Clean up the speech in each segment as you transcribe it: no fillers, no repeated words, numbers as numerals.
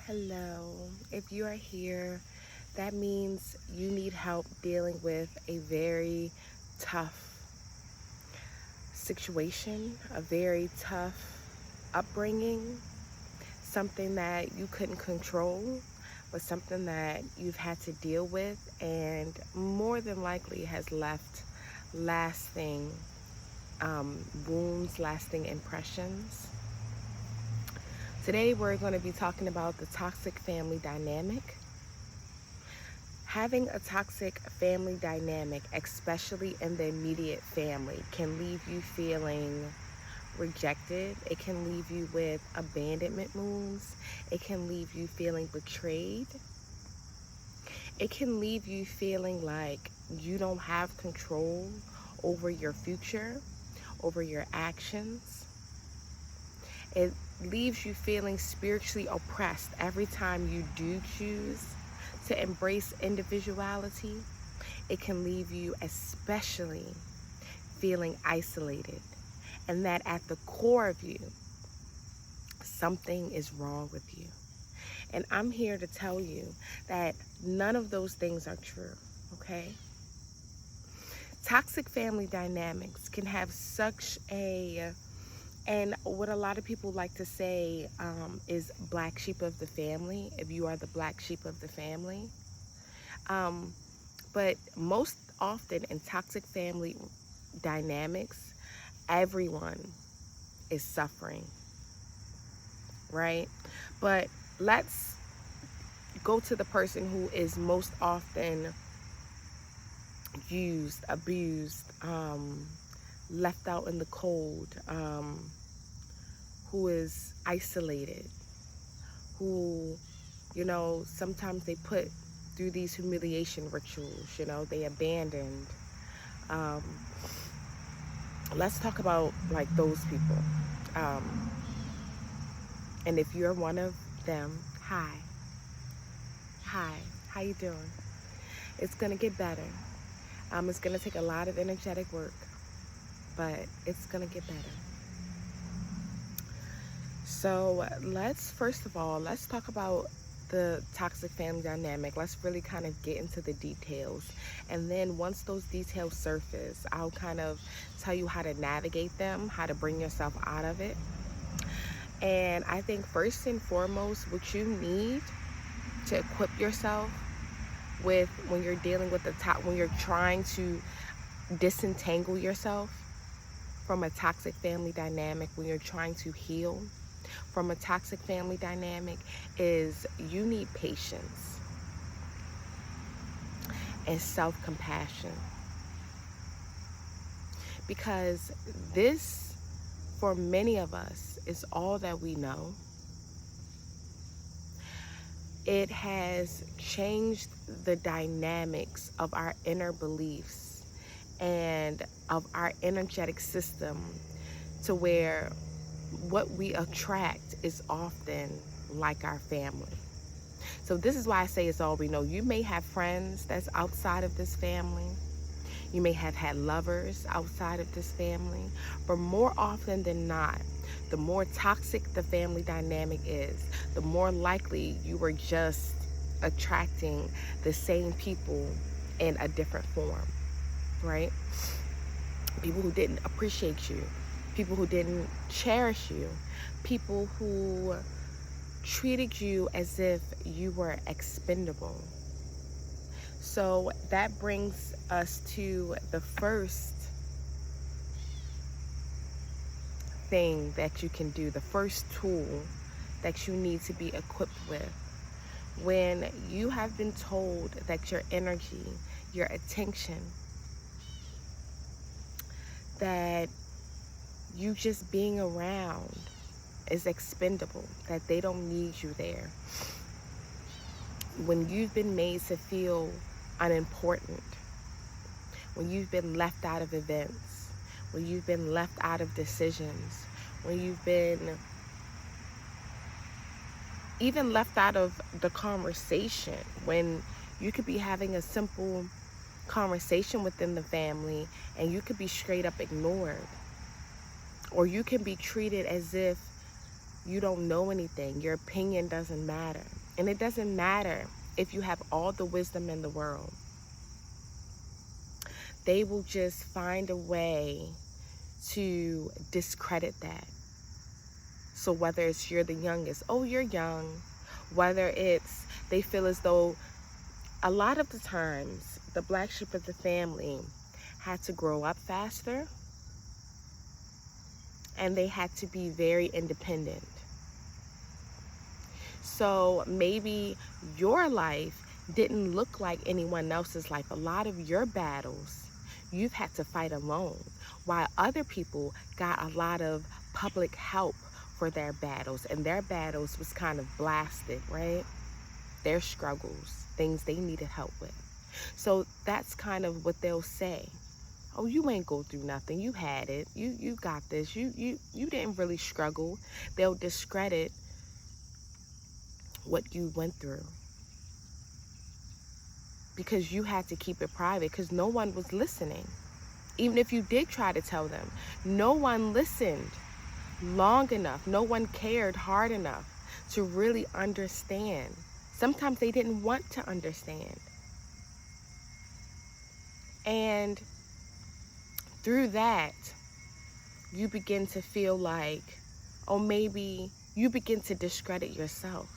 Hello. If you are here, that means you need help dealing with a very tough situation, a very tough upbringing, something that you couldn't control, but something that you've had to deal with and more than likely has left lasting wounds, lasting impressions. Today we're going to be talking about the toxic family dynamic. Having a toxic family dynamic, especially in the immediate family, can leave you feeling rejected. It can leave you with abandonment wounds. It can leave you feeling betrayed. It can leave you feeling like you don't have control over your future, over your actions. It leaves you feeling spiritually oppressed every time you do choose to embrace individuality. It can leave you especially feeling isolated, and that at the core of you, something is wrong with you. And I'm here to tell you that none of those things are true, okay? Toxic family dynamics can have and what a lot of people like to say is black sheep of the family, if you are the black sheep of the family. But most often in toxic family dynamics, everyone is suffering, right? But let's go to the person who is most often used, abused, left out in the cold, who is isolated, who, sometimes they put through these humiliation rituals, they abandoned. Let's talk about like those people. And if you're one of them, hi, how you doing? It's gonna get better. It's gonna take a lot of energetic work, but it's gonna get better. So first of all, let's talk about the toxic family dynamic. Let's really kind of get into the details. And then once those details surface, I'll kind of tell you how to navigate them, how to bring yourself out of it. And I think first and foremost, what you need to equip yourself with when you're dealing with when you're trying to disentangle yourself from a toxic family dynamic, when you're trying to heal from a toxic family dynamic, is you need patience and self-compassion. Because this, for many of us, is all that we know. It has changed the dynamics of our inner beliefs and of our energetic system to where what we attract is often like our family. So this is why I say it's all we know. You may have friends that's outside of this family. You may have had lovers outside of this family. But more often than not, the more toxic the family dynamic is, the more likely you were just attracting the same people in a different form, right? People who didn't appreciate you, people who didn't cherish you, people who treated you as if you were expendable. So that brings us to the first thing that you can do, the first tool that you need to be equipped with. When you have been told that your energy, your attention, that you just being around is expendable, that they don't need you there. When you've been made to feel unimportant, when you've been left out of events, when you've been left out of decisions, when you've been even left out of the conversation, when you could be having a simple conversation within the family and you could be straight up ignored, or you can be treated as if you don't know anything, your opinion doesn't matter. And it doesn't matter if you have all the wisdom in the world. They will just find a way to discredit that. So whether it's you're the youngest, oh, you're young, whether it's they feel as though a lot of the times the black sheep of the family had to grow up faster and they had to be very independent. So maybe your life didn't look like anyone else's life. A lot of your battles you've had to fight alone, while other people got a lot of public help for their battles, and their battles was kind of blasted, right? Their struggles, things they needed help with. So that's kind of what they'll say. Oh, you ain't go through nothing. You had it. You got this. You didn't really struggle. They'll discredit what you went through because you had to keep it private because no one was listening. Even if you did try to tell them, no one listened long enough. No one cared hard enough to really understand. Sometimes they didn't want to understand. And through that, you begin to feel like, oh, maybe you begin to discredit yourself.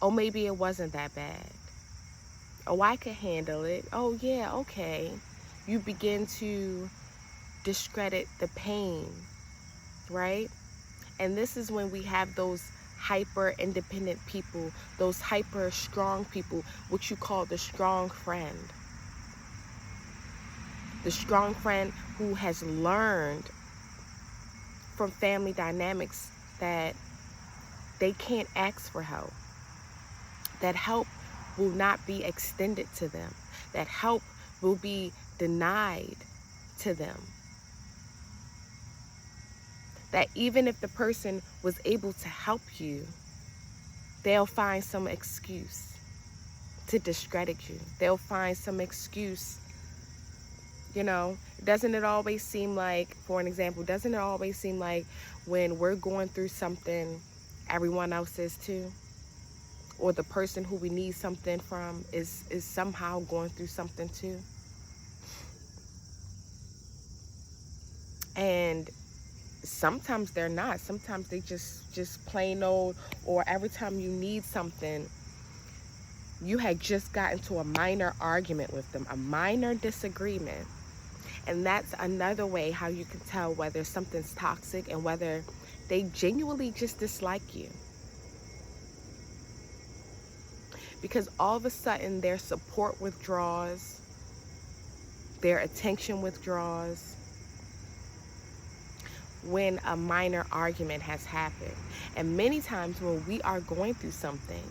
Oh, maybe it wasn't that bad. Oh, I could handle it. Oh, yeah, okay. You begin to discredit the pain, right? And this is when we have those hyper independent people, those hyper strong people, which you call the strong friend. The strong friend who has learned from family dynamics that they can't ask for help. That help will not be extended to them. That help will be denied to them. That even if the person was able to help you, they'll find some excuse to discredit you. They'll find some excuse. Doesn't it always seem like, for an example, doesn't it always seem like when we're going through something, everyone else is too? Or the person who we need something from is somehow going through something too? And sometimes they're not. Sometimes they just plain old, or every time you need something, you had just gotten to a minor argument with them, a minor disagreement. And that's another way how you can tell whether something's toxic and whether they genuinely just dislike you. Because all of a sudden their support withdraws, their attention withdraws when a minor argument has happened. And many times when we are going through something,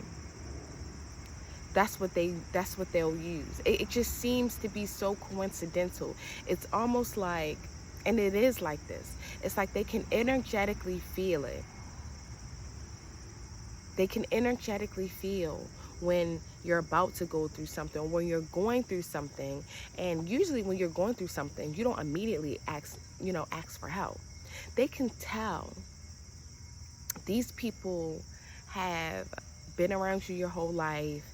that's what they'll use. It just seems to be so coincidental. It's almost like, and it is like this, it's like they can energetically feel it. They can energetically feel when you're about to go through something, or when you're going through something. And usually when you're going through something, you don't immediately ask for help. They can tell. These people have been around you your whole life.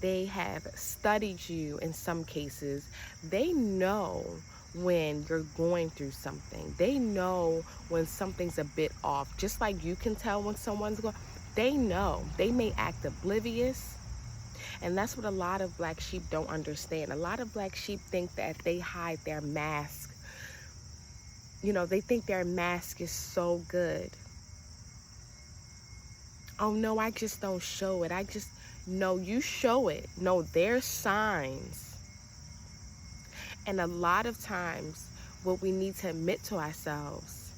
They have studied you in some cases. They know when you're going through something. They know when something's a bit off. Just like you can tell when someone's going, they know. They may act oblivious. And that's what a lot of black sheep don't understand. A lot of black sheep think that they hide their mask. They think their mask is so good. Oh no, I just don't show it. No, you show it. No, there's signs. And a lot of times what we need to admit to ourselves,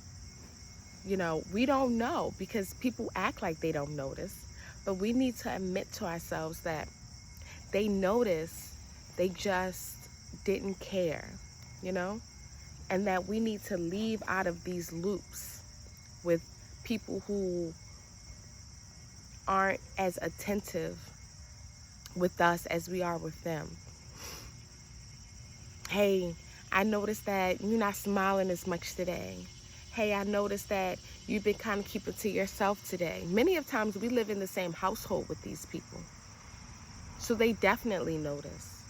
we don't know, because people act like they don't notice, but we need to admit to ourselves that they notice, they just didn't care, and that we need to leave out of these loops with people who aren't as attentive with us as we are with them. Hey, I noticed that you're not smiling as much today. Hey, I noticed that you've been kind of keeping to yourself today. Many of times we live in the same household with these people, so they definitely notice.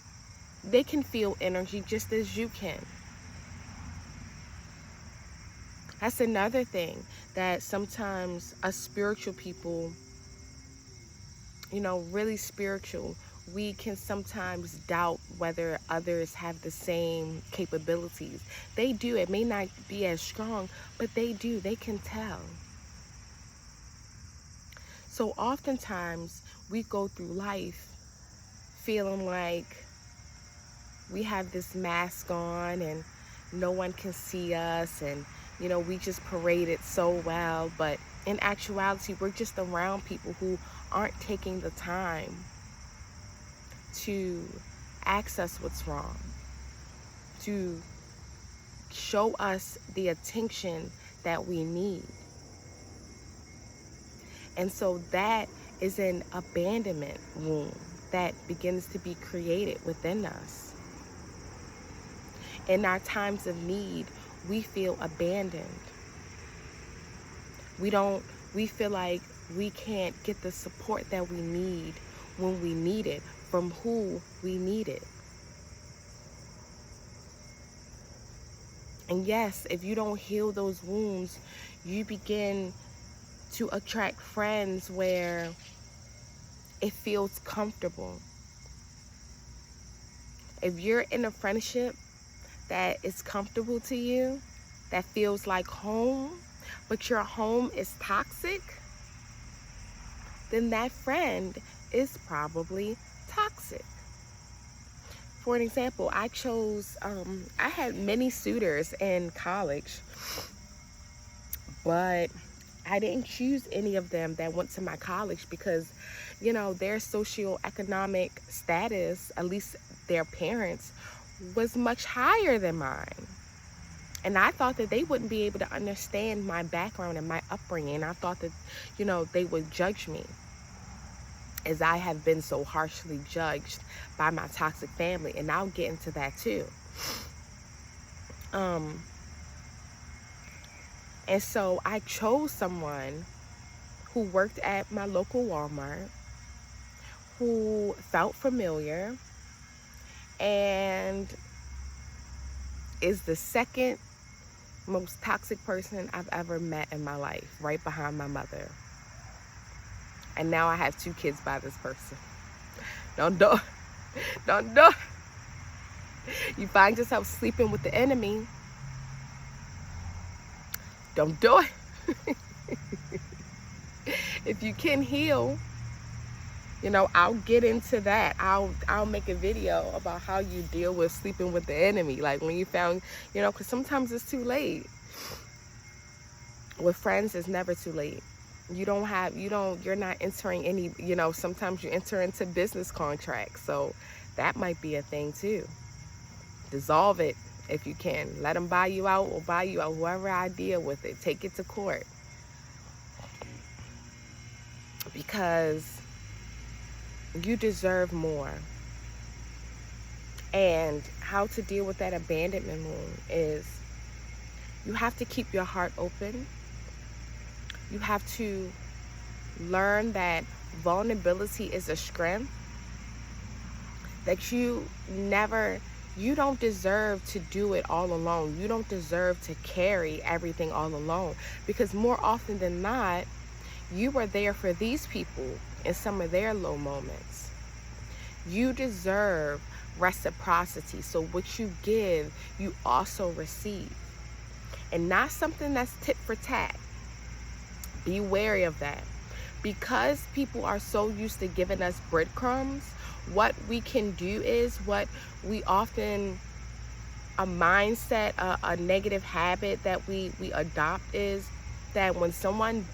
They can feel energy just as you can. That's another thing, that sometimes us spiritual people, really spiritual, we can sometimes doubt whether others have the same capabilities. They do. It may not be as strong, but they do. They can tell. So oftentimes we go through life feeling like we have this mask on and no one can see us, and we just parade it so well, but in actuality we're just around people who aren't taking the time to ask us what's wrong, to show us the attention that we need. And so that is an abandonment wound that begins to be created within us. In our times of need, we feel abandoned. We feel like we can't get the support that we need when we need it from who we need it. And yes, if you don't heal those wounds, you begin to attract friends where it feels comfortable. If you're in a friendship that is comfortable to you, that feels like home, but your home is toxic, then that friend is probably toxic. For an example, I had many suitors in college, but I didn't choose any of them that went to my college because, their socioeconomic status, at least their parents, was much higher than mine. And I thought that they wouldn't be able to understand my background and my upbringing. I thought that, they would judge me, as I have been so harshly judged by my toxic family. And I'll get into that too. And so I chose someone who worked at my local Walmart, who felt familiar, and is the second most toxic person I've ever met in my life, right behind my mother. And now I have 2 kids by this person. Don't do it. Don't do it. You find yourself sleeping with the enemy, don't do it. If you can heal, I'll get into that. I'll make a video about how you deal with sleeping with the enemy. Like when you found, because sometimes it's too late. With friends, it's never too late. You're not entering any, sometimes you enter into business contracts. So that might be a thing too. Dissolve it if you can. Let them buy you out or buy you out, whoever I deal with it. Take it to court. Because you deserve more. And how to deal with that abandonment wound is you have to keep your heart open. You have to learn that vulnerability is a strength. That you don't deserve to do it all alone. You don't deserve to carry everything all alone. Because more often than not, you were there for these people in some of their low moments. You deserve reciprocity. So what you give, you also receive. And not something that's tit for tat. Be wary of that. Because people are so used to giving us breadcrumbs, what we can do is, what we often, a mindset, a negative habit that we adopt is that when someone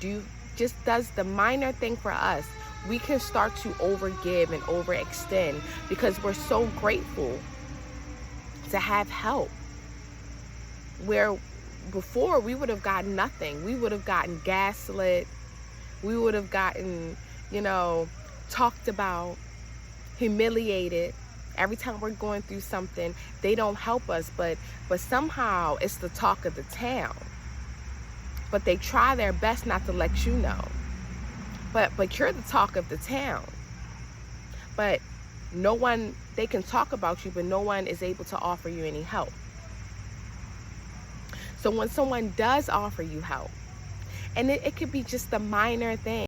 just does the minor thing for us, we can start to overgive and overextend because we're so grateful to have help. Where before we would have gotten nothing. We would have gotten gaslit. We would have gotten, talked about, humiliated. Every time we're going through something, they don't help us, but somehow it's the talk of the town. but they try their best not to let you know. But you're the talk of the town. But no one, they can talk about you, but no one is able to offer you any help. So when someone does offer you help, and it could be just a minor thing,